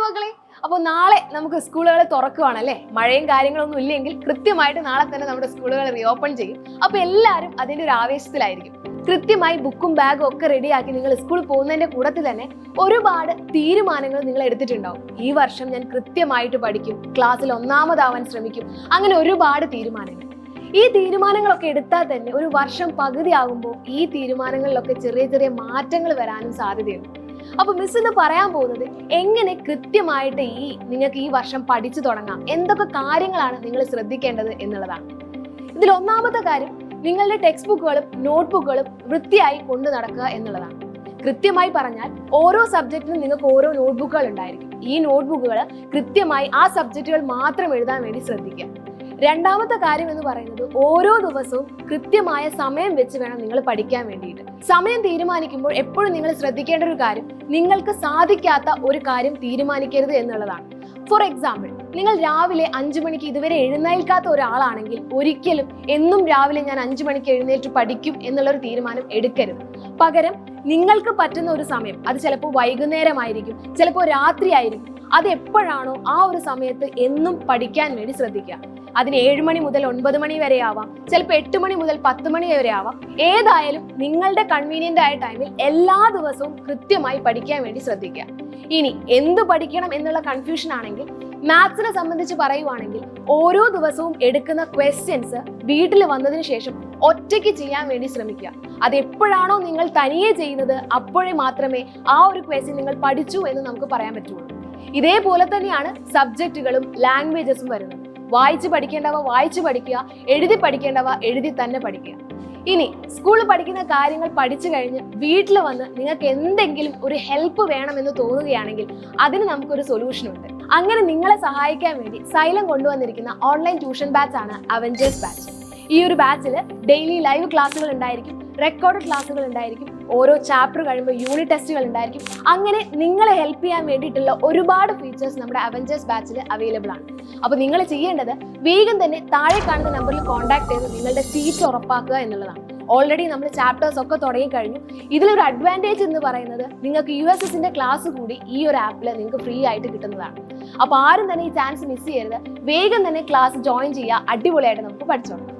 മക്കളെ, അപ്പോൾ നാളെ നമുക്ക് സ്കൂളുകൾ തുറക്കുവാണല്ലേ. മഴയും കാര്യങ്ങളൊന്നും ഇല്ലെങ്കിൽ കൃത്യമായിട്ട് നാളെ തന്നെ നമ്മുടെ സ്കൂളുകൾ റീഓപ്പൺ ചെയ്യും. അപ്പോൾ എല്ലാവരും അതിൻ്റെ ഒരു ആവേശത്തിലായിരിക്കും. കൃത്യമായി ബുക്കും ബാഗും ഒക്കെ റെഡിയാക്കി നിങ്ങൾ സ്കൂളിൽ പോകുന്നതിന്റെ കൂട്ടത്തിൽ തന്നെ ഒരുപാട് തീരുമാനങ്ങൾ നിങ്ങൾ എടുത്തിട്ടുണ്ടാവും. ഈ വർഷം ഞാൻ കൃത്യമായിട്ട് പഠിക്കും, ക്ലാസ്സിൽ ഒന്നാമതാവാൻ ശ്രമിക്കും, അങ്ങനെ ഒരുപാട് തീരുമാനങ്ങൾ. ഈ തീരുമാനങ്ങളൊക്കെ എടുത്താൽ തന്നെ ഒരു വർഷം പകുതിയാകുമ്പോൾ ഈ തീരുമാനങ്ങളിലൊക്കെ ചെറിയ ചെറിയ മാറ്റങ്ങൾ വരാനും സാധ്യതയുണ്ട്. അപ്പൊ മിസ് ഇന്ന് പറയാൻ പോകുന്നത് എങ്ങനെ കൃത്യമായിട്ട് നിങ്ങൾക്ക് ഈ വർഷം പഠിച്ചു തുടങ്ങാം, എന്തൊക്കെ കാര്യങ്ങളാണ് നിങ്ങൾ ശ്രദ്ധിക്കേണ്ടത് എന്നുള്ളതാണ്. ഇതിൽ ഒന്നാമത്തെ കാര്യം, നിങ്ങളുടെ ടെക്സ്റ്റ് ബുക്കുകളും നോട്ട്ബുക്കുകളും വൃത്തിയായി കൊണ്ടു നടക്കുക എന്നുള്ളതാണ്. കൃത്യമായി പറഞ്ഞാൽ ഓരോ സബ്ജക്റ്റിനും നിങ്ങൾക്ക് ഓരോ നോട്ട്ബുക്കുകൾ ഉണ്ടായിരിക്കും. ഈ നോട്ട്ബുക്കുകൾ കൃത്യമായി ആ സബ്ജക്റ്റുകൾ മാത്രം എഴുതാൻ വേണ്ടി ശ്രദ്ധിക്കുക. രണ്ടാമത്തെ കാര്യം എന്ന് പറയുന്നത്, ഓരോ ദിവസവും കൃത്യമായ സമയം വെച്ച് വേണം നിങ്ങൾ പഠിക്കാൻ വേണ്ടിയിട്ട്. സമയം തീരുമാനിക്കുമ്പോൾ എപ്പോഴും നിങ്ങൾ ശ്രദ്ധിക്കേണ്ട ഒരു കാര്യം, നിങ്ങൾക്ക് സാധിക്കാത്ത ഒരു കാര്യം തീരുമാനിക്കരുത് എന്നുള്ളതാണ്. ഫോർ എക്സാമ്പിൾ, നിങ്ങൾ രാവിലെ 5 മണിക്ക് ഇതുവരെ എഴുന്നേൽക്കാത്ത ഒരാളാണെങ്കിൽ ഒരിക്കലും എന്നും രാവിലെ ഞാൻ 5 മണിക്ക് എഴുന്നേറ്റ് പഠിക്കും എന്നുള്ളൊരു തീരുമാനം എടുക്കരുത്. പകരം നിങ്ങൾക്ക് പറ്റുന്ന ഒരു സമയം, അത് ചിലപ്പോൾ വൈകുന്നേരമായിരിക്കും, ചിലപ്പോൾ രാത്രി ആയിരിക്കും, അത് എപ്പോഴാണോ ആ ഒരു സമയത്ത് എന്നും പഠിക്കാൻ വേണ്ടി ശ്രദ്ധിക്കുക. അതിന് 7 മണി മുതൽ 9 മണി വരെ ആവാം, ചിലപ്പോൾ 8 മണി മുതൽ 10 മണി വരെ ആവാം. ഏതായാലും നിങ്ങളുടെ കൺവീനിയന്റ് ആയ ടൈമിൽ എല്ലാ ദിവസവും കൃത്യമായി പഠിക്കാൻ വേണ്ടി ശ്രദ്ധിക്കുക. ഇനി എന്ത് പഠിക്കണം എന്നുള്ള കൺഫ്യൂഷൻ ആണെങ്കിൽ, മാത്സിനെ സംബന്ധിച്ച് പറയുവാണെങ്കിൽ ഓരോ ദിവസവും എടുക്കുന്ന ക്വസ്റ്റ്യൻസ് വീട്ടിൽ വന്നതിന് ശേഷം ഒറ്റയ്ക്ക് ചെയ്യാൻ വേണ്ടി ശ്രമിക്കുക. അത് എപ്പോഴാണോ നിങ്ങൾ തനിയെ ചെയ്യുന്നത് അപ്പോഴേ മാത്രമേ ആ ഒരു ക്വസ്റ്റ്യൻ നിങ്ങൾ പഠിച്ചു എന്ന് നമുക്ക് പറയാൻ പറ്റുള്ളൂ. ഇതേപോലെ തന്നെയാണ് സബ്ജക്റ്റുകളും ലാംഗ്വേജസും വരുന്നത്. വായിച്ച് പഠിക്കേണ്ടവ വായിച്ച് പഠിക്കുക, എഴുതി പഠിക്കേണ്ടവ എഴുതി തന്നെ പഠിക്കുക. ഇനി സ്കൂളിൽ പഠിക്കുന്ന കാര്യങ്ങൾ പഠിച്ചു കഴിഞ്ഞ് വീട്ടിൽ വന്ന് നിങ്ങൾക്ക് എന്തെങ്കിലും ഒരു ഹെൽപ്പ് വേണമെന്ന് തോന്നുകയാണെങ്കിൽ അതിന് നമുക്കൊരു സൊല്യൂഷൻ ഉണ്ട്. അങ്ങനെ നിങ്ങളെ സഹായിക്കാൻ വേണ്ടി സൈലം കൊണ്ടുവന്നിരിക്കുന്ന ഓൺലൈൻ ട്യൂഷൻ ബാച്ച് ആണ് അവഞ്ചേഴ്സ് ബാച്ച്. ഈ ഒരു ബാച്ചിൽ ഡെയിലി ലൈവ് ക്ലാസ്സുകൾ ഉണ്ടായിരിക്കും, റെക്കോർഡ് ക്ലാസ്സുകൾ ഉണ്ടായിരിക്കും, ഓരോ ചാപ്റ്റർ കഴിയുമ്പോൾ യൂണിറ്റ് ടെസ്റ്റുകൾ ഉണ്ടായിരിക്കും. അങ്ങനെ നിങ്ങളെ ഹെൽപ്പ് ചെയ്യാൻ വേണ്ടിയിട്ടുള്ള ഒരുപാട് ഫീച്ചേഴ്സ് നമ്മുടെ അവഞ്ചേഴ്സ് ബാച്ചിൽ അവൈലബിൾ ആണ്. അപ്പോൾ നിങ്ങൾ ചെയ്യേണ്ടത് വേഗം തന്നെ താഴെ കാണുന്ന നമ്പറിൽ കോൺടാക്ട് ചെയ്ത് നിങ്ങളുടെ സീറ്റ് ഉറപ്പാക്കുക എന്നുള്ളതാണ്. ഓൾറെഡി നമ്മൾ ചാപ്റ്റേഴ്സ് ഒക്കെ തുടങ്ങിക്കഴിഞ്ഞു. ഇതിലൊരു അഡ്വാൻറ്റേജ് എന്ന് പറയുന്നത്, നിങ്ങൾക്ക് USSന്റെ ക്ലാസ് കൂടി ഈ ഒരു ആപ്പിൽ നിങ്ങൾക്ക് ഫ്രീ ആയിട്ട് കിട്ടുന്നതാണ്. അപ്പോൾ ആരും തന്നെ ഈ ചാൻസ് മിസ് ചെയ്യരുത്. വേഗം തന്നെ ക്ലാസ് ജോയിൻ ചെയ്യുക, അടിപൊളിയായിട്ട് നമുക്ക് പഠിച്ചോളാം.